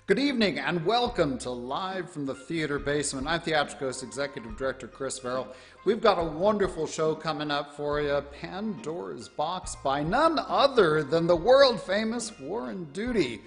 Good evening and welcome to Live from the Theater Basement. I'm Theatricals Executive Director Chris Verrill. We've got a wonderful show coming up for you. Pandora's Box by none other than the world famous Warren Duty.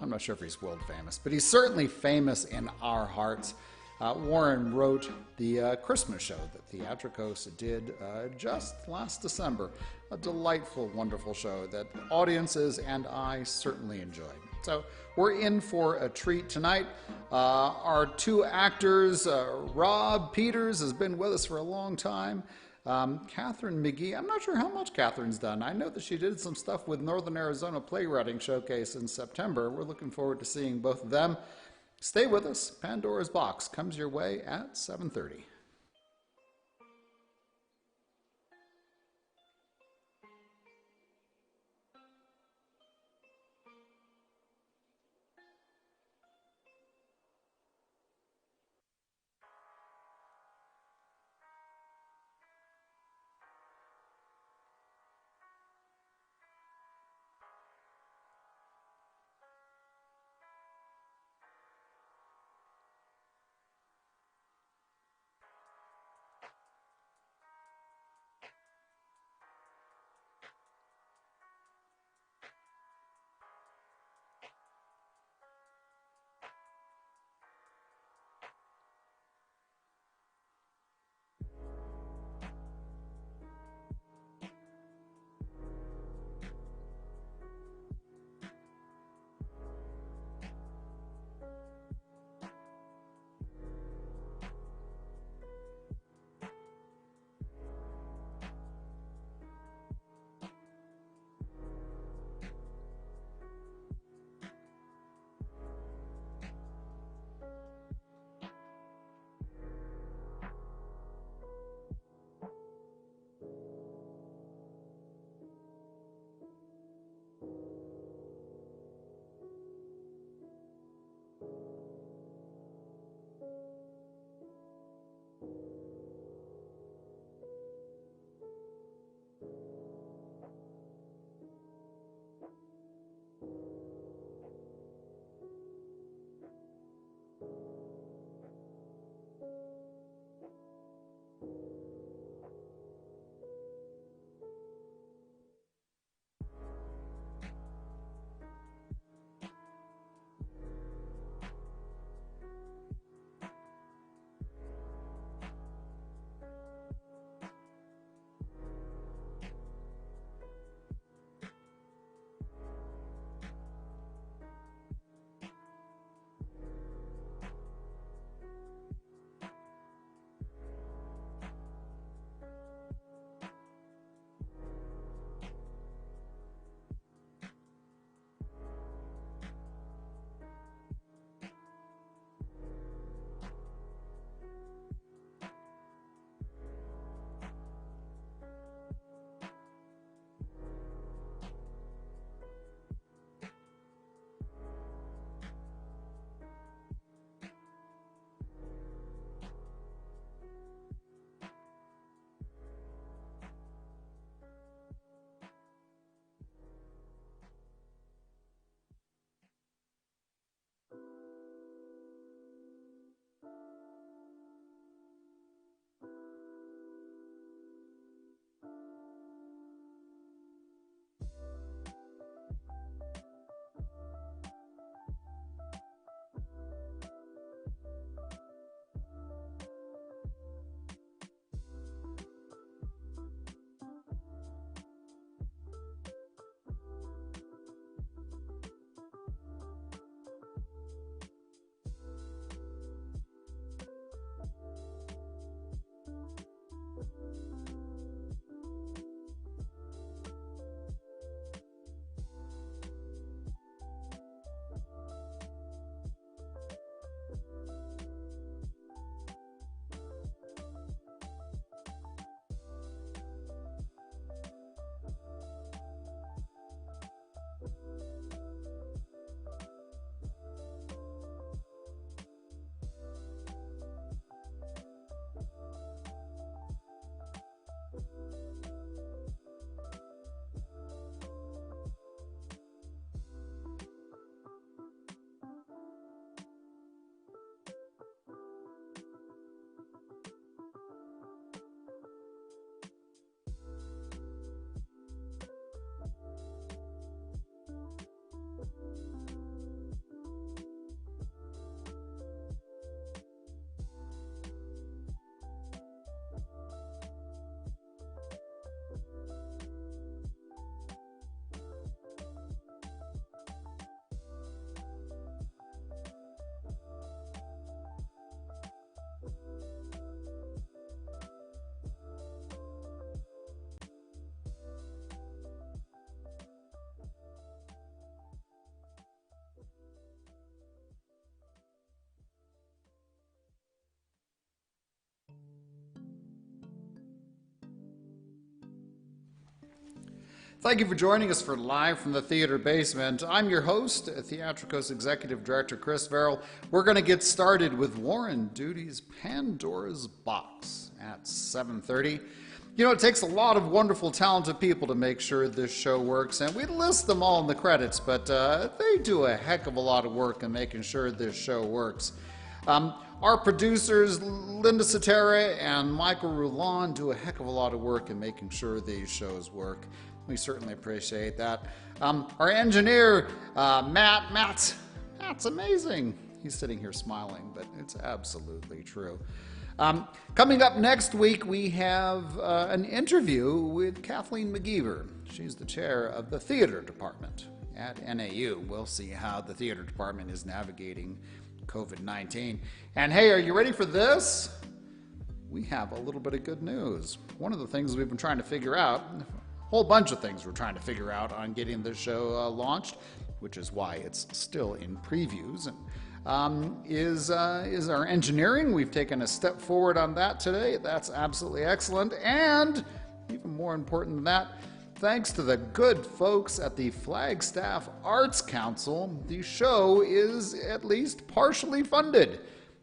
I'm not sure if he's world famous, but he's certainly famous in our hearts. Warren wrote the Christmas show that Theatricals did just last December. A delightful, wonderful show that audiences and I certainly enjoyed. So we're in for a treat tonight. Our two actors, Rob Peters has been with us for a long time. Catherine McGee, I'm not sure how much Catherine's done. I know that she did some stuff with Northern Arizona Playwriting Showcase in September. We're looking forward to seeing both of them. Stay with us. Pandora's Box comes your way at 7:30. Thank you for joining us for Live from the Theater Basement. I'm your host, Theatricos Executive Director Chris Verrill. We're going to get started with Warren Duty's Pandora's Box at 7:30. You know, it takes a lot of wonderful, talented people to make sure this show works, and we list them all in the credits, but they do a heck of a lot of work in making sure this show works. Our producers, Linda Cetera and Michael Roulon, do a heck of a lot of work in making sure these shows work. We certainly appreciate that. Our engineer, Matt's amazing. He's sitting here smiling, but it's absolutely true. Coming up next week, we have an interview with Kathleen McGeever. She's the chair of the theater department at NAU. We'll see how the theater department is navigating COVID-19. And hey, are you ready for this? We have a little bit of good news. One of the things we've been trying to figure out, a whole bunch of things we're trying to figure out on getting this show launched, which is why it's still in previews, is our engineering. We've taken a step forward on that today. That's absolutely excellent. And even more important than that, thanks to the good folks at the Flagstaff Arts Council, the show is at least partially funded.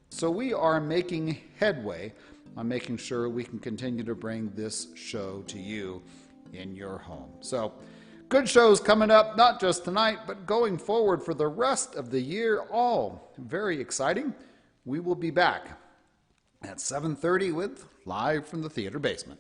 So we are making headway on making sure we can continue to bring this show to you in your home. So good shows coming up, not just tonight, but going forward for the rest of the year. All very exciting. We will be back at 7:30 with Live from the Theater Basement.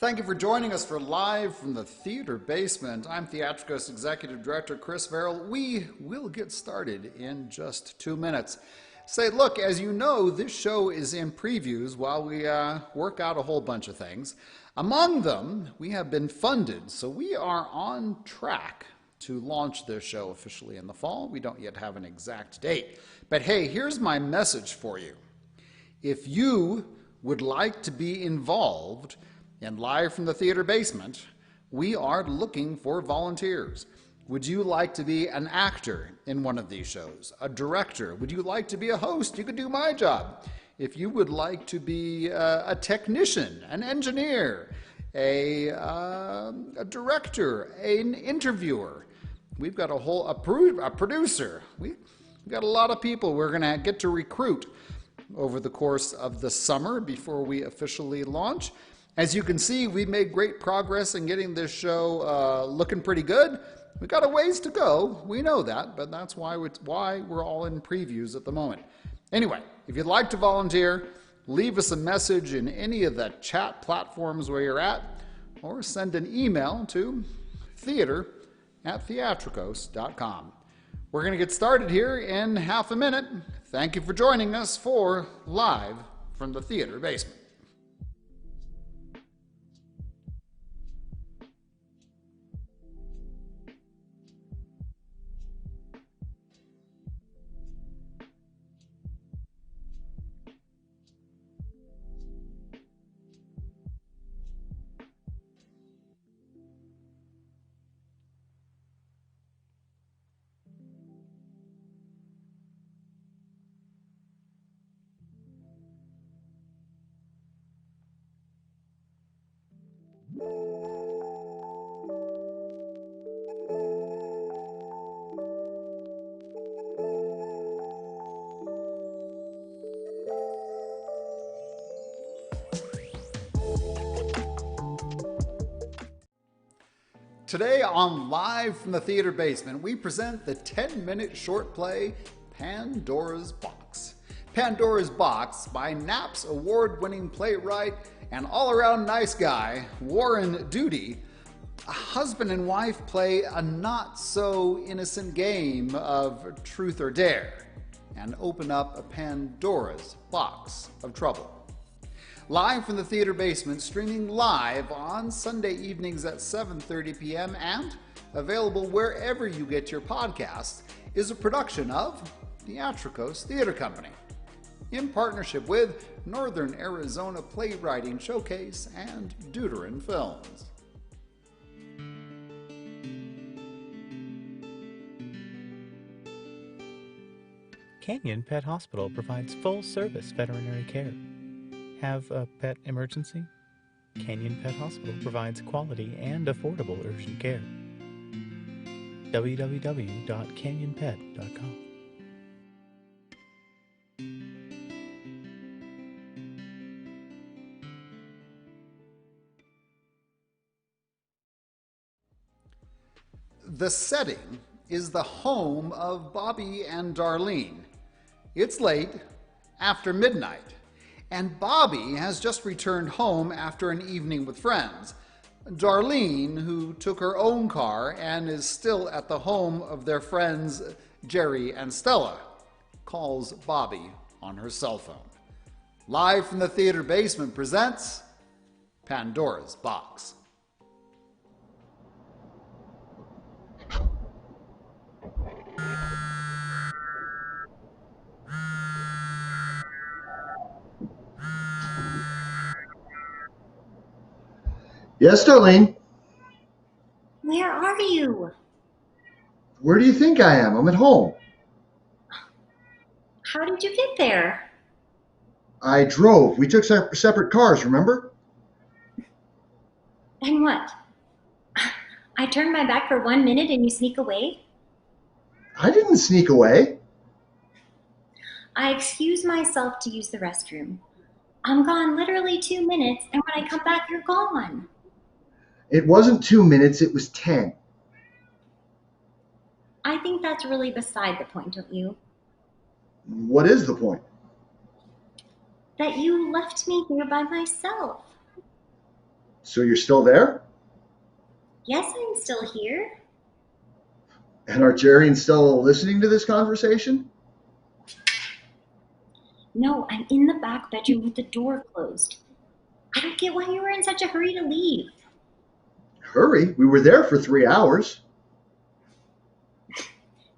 Thank you for joining us for Live from the Theater Basement. I'm Theatricos Executive Director Chris Verrill. We will get started in just 2 minutes. Say, look, as you know, this show is in previews while we work out a whole bunch of things. Among them, we have been funded, so we are on track to launch this show officially in the fall. We don't yet have an exact date. But hey, here's my message for you. If you would like to be involved in Live from the Theater Basement, we are looking for volunteers. Would you like to be an actor in one of these shows? A director? Would you like to be a host? You could do my job. If you would like to be a technician, an engineer, a director, an interviewer, we've got a producer. We've got a lot of people we're going to get to recruit over the course of the summer before we officially launch. As you can see, we've made great progress in getting this show looking pretty good. We've got a ways to go. We know that, but that's why we're all in previews at the moment. Anyway, if you'd like to volunteer, leave us a message in any of the chat platforms where you're at, or send an email to theater@theatricos.com. We're going to get started here in half a minute. Thank you for joining us for Live from the Theater Basement. Today on Live from the Theater Basement, we present the 10-minute short play, Pandora's Box. Pandora's Box by Knapp's award-winning playwright and all-around nice guy, Warren Duty. A husband and wife play a not-so-innocent game of truth or dare and open up a Pandora's box of trouble. Live from the Theater Basement, streaming live on Sunday evenings at 7:30 p.m. and available wherever you get your podcasts, is a production of Theatricos Theater Company in partnership with Northern Arizona Playwriting Showcase and Deuteron Films. Canyon Pet Hospital provides full-service veterinary care. Have a pet emergency? Canyon Pet Hospital provides quality and affordable urgent care. www.canyonpet.com. The setting is the home of Bobby and Darlene. It's late, after midnight, and Bobby has just returned home after an evening with friends. Darlene, who took her own car and is still at the home of their friends Jerry and Stella, calls Bobby on her cell phone. Live from the Theater Basement presents Pandora's Box. Yes, Darlene. Where are you? Where do you think I am? I'm at home. How did you get there? I drove. We took separate cars, remember? And what? I turned my back for 1 minute and you sneak away? I didn't sneak away. I excuse myself to use the restroom. I'm gone literally 2 minutes, and when I come back, you're gone. It wasn't 2 minutes, it was 10. I think that's really beside the point, don't you? What is the point? That you left me here by myself. So you're still there? Yes, I'm still here. And are Jerry and Stella listening to this conversation? No, I'm in the back bedroom with the door closed. I don't get why you were in such a hurry to leave. Hurry, we were there for 3 hours.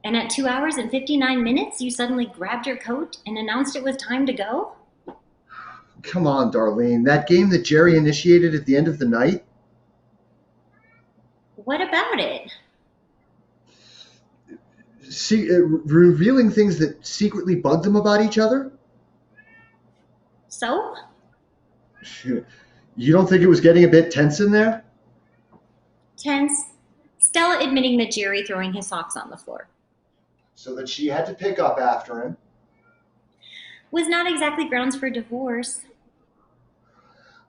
And at 2 hours and 59 minutes, you suddenly grabbed your coat and announced it was time to go? Come on, Darlene. That game that Jerry initiated at the end of the night? What about it? Revealing things that secretly bugged them about each other? So? You don't think it was getting a bit tense in there? Tense. Stella admitting that Jerry throwing his socks on the floor So that she had to pick up after him. was not exactly grounds for divorce.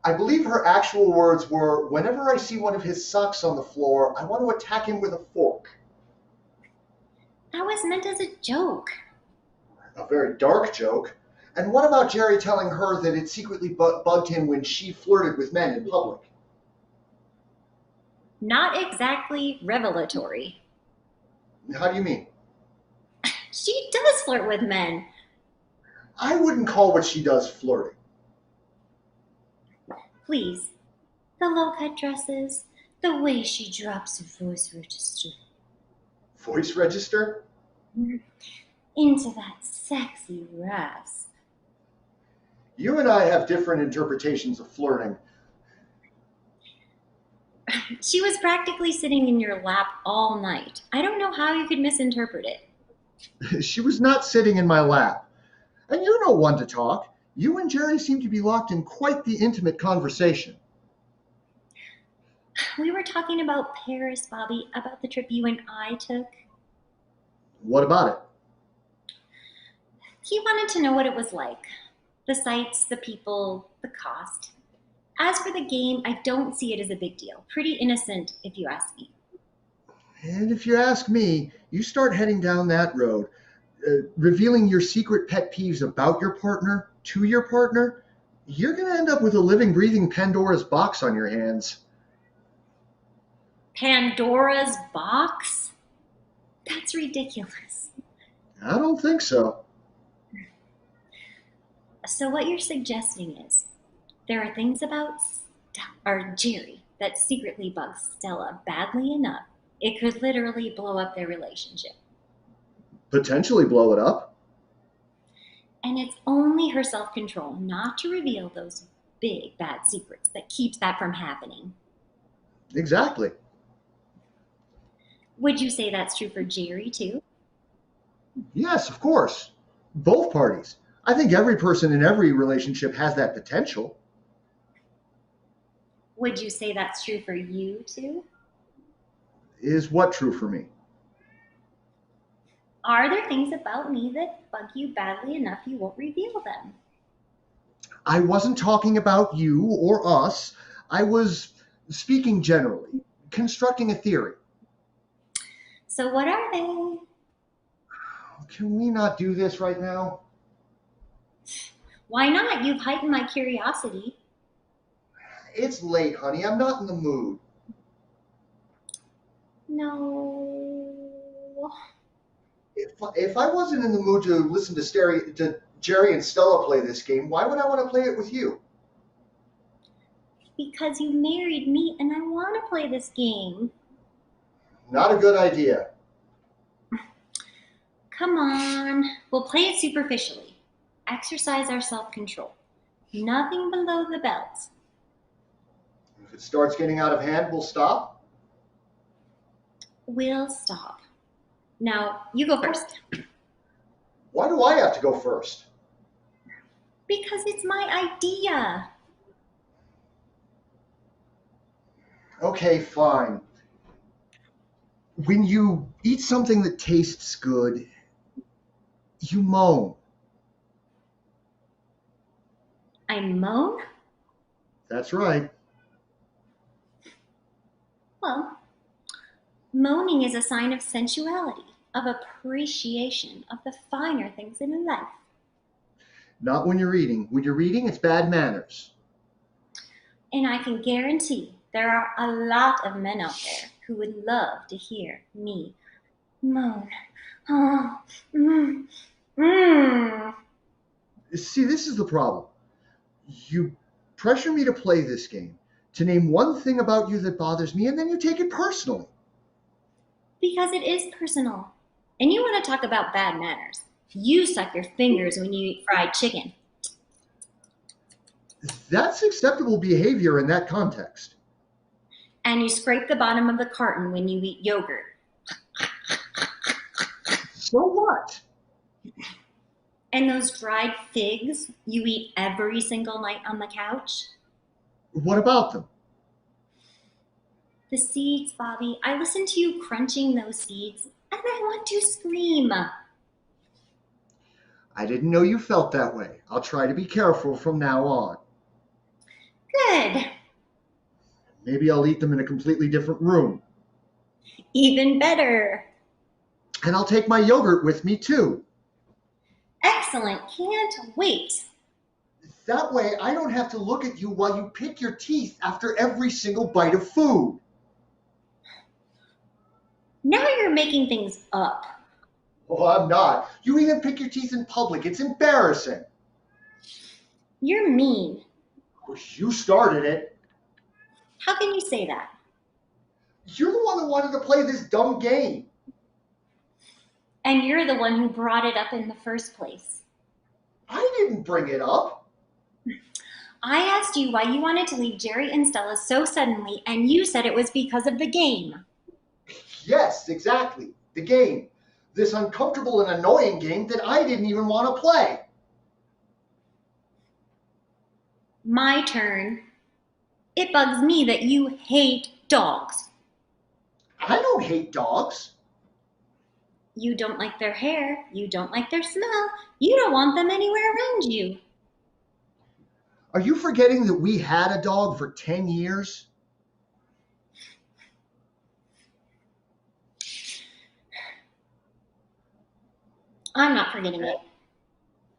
I believe her actual words were, "Whenever I see one of his socks on the floor, I want to attack him with a fork." That was meant as a joke. A very dark joke. And what about Jerry telling her that it secretly bugged him when she flirted with men in public? Not exactly revelatory. How do you mean? She does flirt with men. I wouldn't call what she does flirting. Please. The low-cut dresses, the way she drops her voice register Voice register? into that sexy rasp. You and I have different interpretations of flirting. She was practically sitting in your lap all night. I don't know how you could misinterpret it. She was not sitting in my lap. And you're no one to talk. You and Jerry seem to be locked in quite the intimate conversation. We were talking about Paris, Bobby, about the trip you and I took. What about it? He wanted to know what it was like. The sights, the people, the cost. As for the game, I don't see it as a big deal. Pretty innocent, if you ask me. And if you ask me, you start heading down that road, revealing your secret pet peeves about your partner to your partner, you're going to end up with a living, breathing Pandora's box on your hands. Pandora's box? That's ridiculous. I don't think so. So what you're suggesting is there are things about Jerry that secretly bugs Stella badly enough it could literally blow up their relationship. Potentially blow it up. And it's only her self-control not to reveal those big bad secrets that keeps that from happening. Exactly. Would you say that's true for Jerry too? Yes, of course. Both parties. I think every person in every relationship has that potential. Would you say that's true for you too? Is what true for me? Are there things about me that bug you badly enough you won't reveal them? I wasn't talking about you or us. I was speaking generally, constructing a theory. So what are they? Can we not do this right now? Why not? You've heightened my curiosity. It's late, honey. I'm not in the mood. No. If I wasn't in the mood to listen to Jerry and Stella play this game, why would I want to play it with you? Because you married me and I want to play this game. Not a good idea. Come on. We'll play it superficially. Exercise our self-control. Nothing below the belt. If it starts getting out of hand, we'll stop. We'll stop. Now, you go first. Why do I have to go first? Because it's my idea. Okay, fine. When you eat something that tastes good, you moan. I moan? That's right. Well, moaning is a sign of sensuality, of appreciation of the finer things in life. Not when you're eating. When you're eating, it's bad manners. And I can guarantee there are a lot of men out there who would love to hear me moan. Oh, mm, mm. See, this is the problem. You pressure me to play this game, to name one thing about you that bothers me, and then you take it personally. Because it is personal. And you want to talk about bad manners. You suck your fingers when you eat fried chicken. That's acceptable behavior in that context. And you scrape the bottom of the carton when you eat yogurt. So what? And those dried figs you eat every single night on the couch. What about them? The seeds, Bobby. I listen to you crunching those seeds and I want to scream. I didn't know you felt that way. I'll try to be careful from now on. Good. Maybe I'll eat them in a completely different room. Even better. And I'll take my yogurt with me too. Excellent. Can't wait. That way I don't have to look at you while you pick your teeth after every single bite of food. Now you're making things up. Oh, I'm not. You even pick your teeth in public. It's embarrassing. You're mean. Of course, you started it. How can you say that? You're the one that wanted to play this dumb game. And you're the one who brought it up in the first place. I didn't bring it up. I asked you why you wanted to leave Jerry and Stella so suddenly, and you said it was because of the game. Yes, exactly. The game. This uncomfortable and annoying game that I didn't even want to play. My turn. It bugs me that you hate dogs. I don't hate dogs. You don't like their hair. You don't like their smell. You don't want them anywhere around you. Are you forgetting that we had a dog for 10 years? I'm not forgetting it.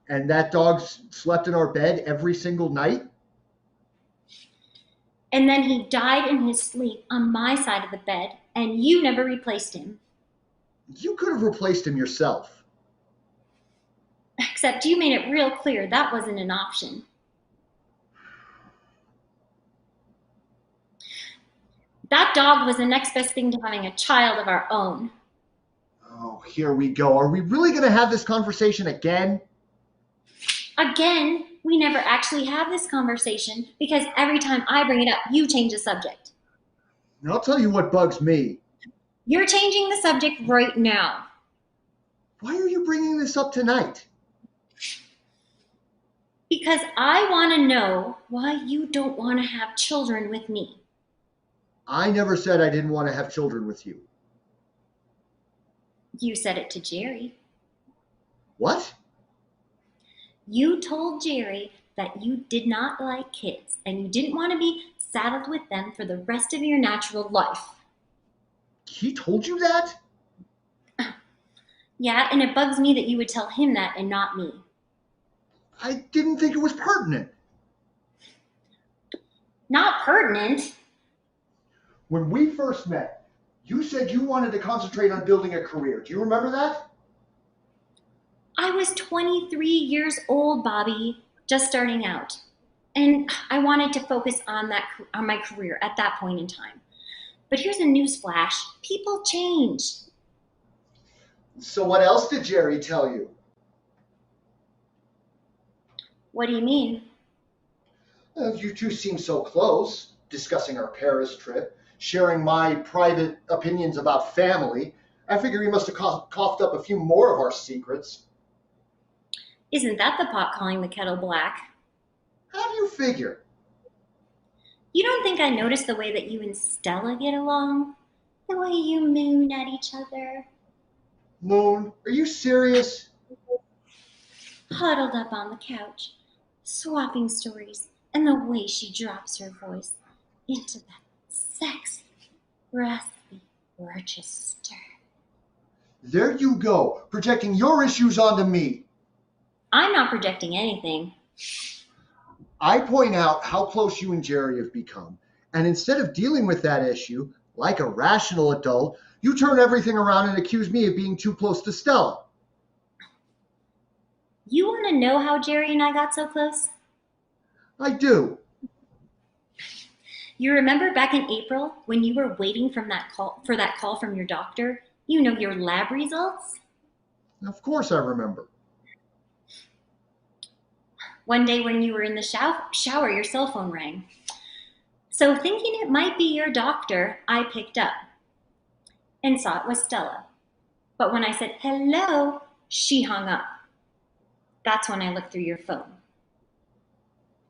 And that dog slept in our bed every single night? And then he died in his sleep on my side of the bed, and you never replaced him. You could have replaced him yourself. Except you made it real clear that wasn't an option. That dog was the next best thing to having a child of our own. Oh, here we go. Are we really going to have this conversation again? Again, we never actually have this conversation because every time I bring it up, you change the subject. And I'll tell you what bugs me. You're changing the subject right now. Why are you bringing this up tonight? Because I want to know why you don't want to have children with me. I never said I didn't want to have children with you. You said it to Jerry. What? You told Jerry that you did not like kids and you didn't want to be saddled with them for the rest of your natural life. He told you that? Yeah, and it bugs me that you would tell him that and not me. I didn't think it was pertinent. Not pertinent. When we first met, you said you wanted to concentrate on building a career. Do you remember that? I was 23 years old, Bobby, just starting out. And I wanted to focus on my career at that point in time. But here's a news flash. People change. So what else did Jerry tell you? What do you mean? You two seem so close, discussing our Paris trip, sharing my private opinions about family. I figure he must have coughed up a few more of our secrets. Isn't that the pot calling the kettle black? How do you figure? You don't think I noticed the way that you and Stella get along? The way you moon at each other? Moon, are you serious? Huddled up on the couch, swapping stories, and the way she drops her voice into that sexy, raspy Rochester. There you go, projecting your issues onto me. I'm not projecting anything. I point out how close you and Jerry have become. And instead of dealing with that issue, like a rational adult, you turn everything around and accuse me of being too close to Stella. You want to know how Jerry and I got so close? I do. You remember back in April when you were waiting for that call from your doctor? You know, your lab results? Of course I remember. One day when you were in the shower, your cell phone rang. So thinking it might be your doctor, I picked up and saw it was Stella. But when I said hello, she hung up. That's when I looked through your phone.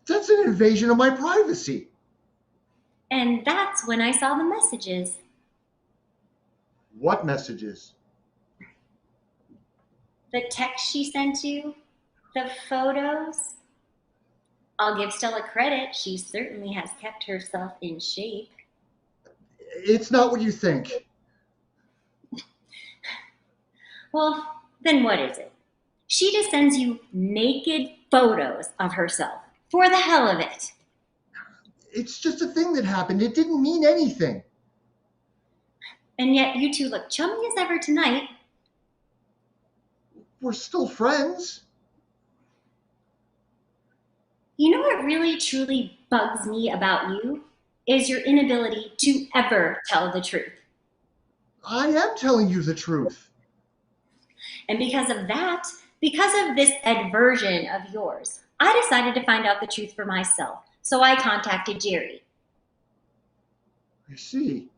That's an invasion of my privacy. And that's when I saw the messages. What messages? The text she sent you, the photos. I'll give Stella credit. She certainly has kept herself in shape. It's not what you think. Well, then what is it? She just sends you naked photos of herself for the hell of it. It's just a thing that happened. It didn't mean anything. And yet you two look chummy as ever tonight. We're still friends. You know what really truly bugs me about you is your inability to ever tell the truth. I am telling you the truth. And because of that, because of this aversion of yours, I decided to find out the truth for myself. So I contacted Jerry. I see.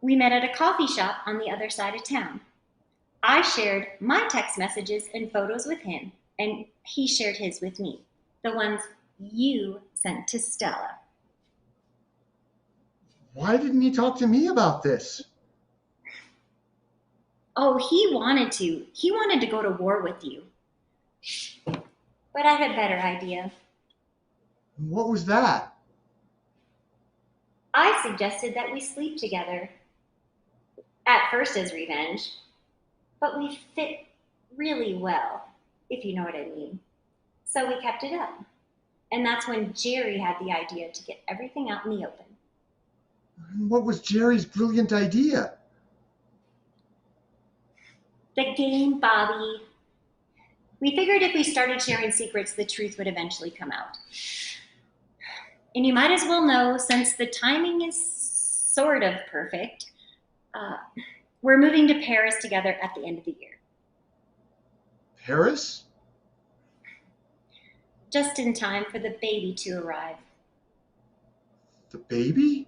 We met at a coffee shop on the other side of town. I shared my text messages and photos with him, and he shared his with me, the ones you sent to Stella. Why didn't he talk to me about this? Oh, he wanted to. He wanted to go to war with you. But I had a better idea. What was that? I suggested that we sleep together. At first as revenge, but we fit really well, if you know what I mean. So we kept it up. And that's when Jerry had the idea to get everything out in the open. What was Jerry's brilliant idea? The game, Bobby. We figured if we started sharing secrets, the truth would eventually come out. And you might as well know, since the timing is sort of perfect, we're moving to Paris together at the end of the year. Paris? Just in time for the baby to arrive. The baby?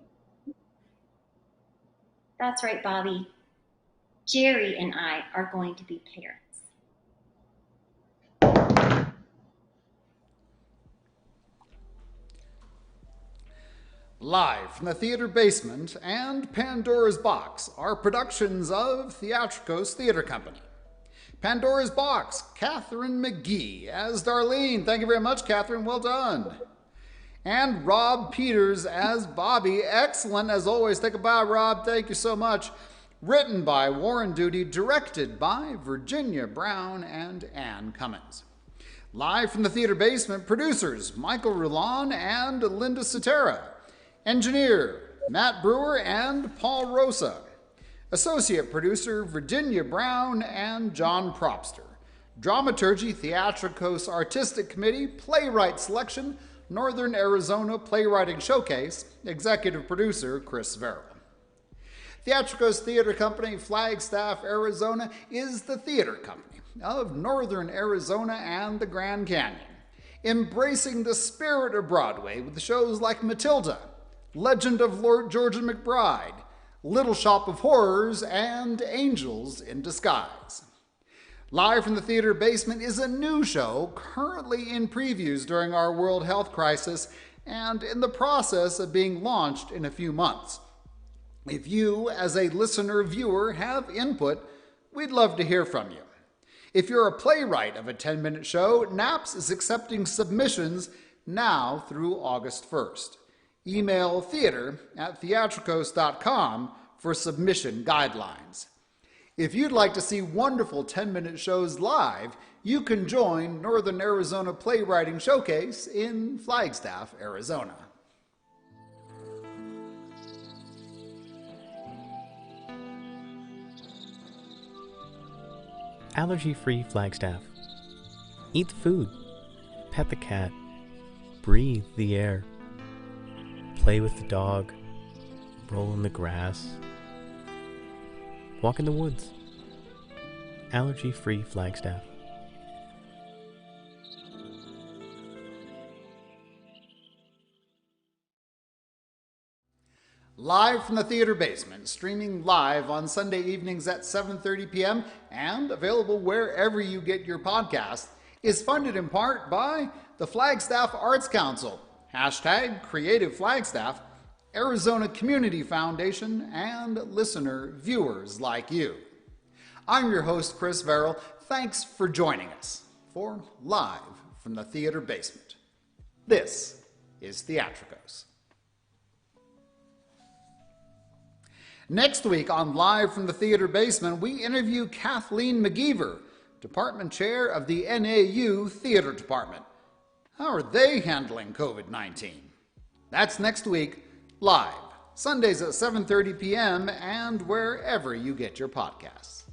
That's right, Bobby. Jerry and I are going to be parents. Live from the theater basement and Pandora's Box are productions of Theatricos Theater Company. Pandora's Box, Catherine McGee as Darlene. Thank you very much, Catherine. Well done. And Rob Peters as Bobby. Excellent as always. Take a bow, Rob. Thank you so much. Written by Warren Duty, directed by Virginia Brown and Ann Cummins. Live from the theater basement, producers Michael Rulon and Linda Cetera. Engineer, Matt Brewer and Paul Rosa. Associate producer, Virginia Brown and John Propster. Dramaturgy, Theatricos Artistic Committee, Playwright Selection, Northern Arizona Playwriting Showcase. Executive producer, Chris Verrill. Theatricos Theater Company, Flagstaff, Arizona, is the theater company of Northern Arizona and the Grand Canyon, embracing the spirit of Broadway with shows like Matilda, Legend of Lord George and McBride, Little Shop of Horrors, and Angels in Disguise. Live from the theater basement is a new show currently in previews during our world health crisis and in the process of being launched in a few months. If you, as a listener viewer, have input, we'd love to hear from you. If you're a playwright of a 10-minute show, NAPS is accepting submissions now through August 1st. Email theater@theatricos.com for submission guidelines. If you'd like to see wonderful 10-minute shows live, you can join Northern Arizona Playwriting Showcase in Flagstaff, Arizona. Allergy-free Flagstaff. Eat the food. Pet the cat. Breathe the air. Play with the dog. Roll in the grass. Walk in the woods. Allergy-free Flagstaff. Live from the theater basement, streaming live on Sunday evenings at 7:30 p.m. and available wherever you get your podcast, is funded in part by the Flagstaff Arts Council, #CreativeFlagstaff, Arizona Community Foundation, and listener viewers like you. I'm your host, Chris Verrill. Thanks for joining us for Live from the Theater Basement. This is Theatricos. Next week on Live from the Theater Basement, we interview Kathleen McGeever, Department Chair of the NAU Theater Department. How are they handling COVID-19? That's next week, live, Sundays at 7:30 p.m. and wherever you get your podcasts.